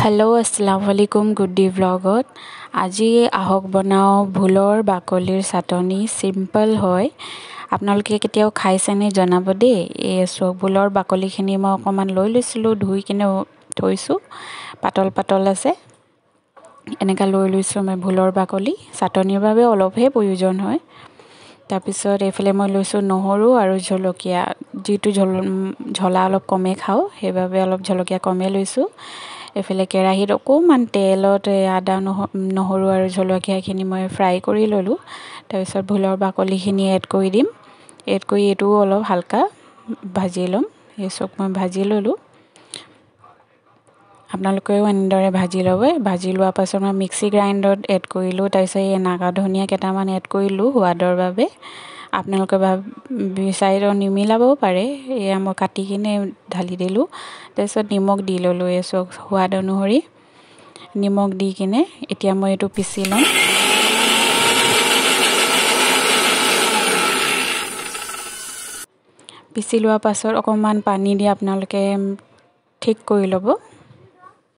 hello' আসসালামু আলাইকুম গুড্ডি ভ্লগত আজি আহক বনাও ভোলৰ বাকলিৰ চাটনি সিম্পল হয় আপোনালোকে কেতিয়াও খাইছেনে জনাব দেই এই সব ভোলৰ বাকলিখিনি মই অকমান লৈ লৈছিলো ধুই কিনে থৈছো পাতল পাতল আছে এনেকা লৈ লৈছো মই ভোলৰ বাকলি চাটনিৰ বাবে অলপহে প্ৰয়োজন হয় তাৰপিছত এফালে মই লৈছো নহৰু আৰু জলকীয়া যেটো ঝলা অলপ কমে খাও হেবাবে অলপ জলকীয়া কমে লৈছো এফালে কেৰাহীত অকমান তেলত আদা নহৰু আৰু জলকীয়াখিনি মই ফ্ৰাই কৰি ললো তাৰপিছত ভোলৰ বাকলিখিনি এড কৰি দিম এড কৰি এটো অলপ হালকা ভাজি লম এই সব মই ভাজি ললো আপোনালোকেও এনেদৰে ভাজি লবে ভাজি লোৱা পাছত মই মিক্সি গ্ৰাইণ্ডাৰত এড কৰিলো তাৰপিছত এই নাগা ধনিয়া কেটামান এড কৰিলো সোৱাদৰ বাবে আপোনালোকে বিচাৰিলে নিমিলাবও পাৰে এয়া মই কাটি কিনে ঢালি দিলো তাৰপিছত নিমখ দি ললো এসব সোৱাদ অনুসৰি নিমখ দি কিনে এতিয়া মই এটো পিছি লম পিছি লোৱা পাছত অকমান পানী দি আপোনালোকে ঠিক কৰি লব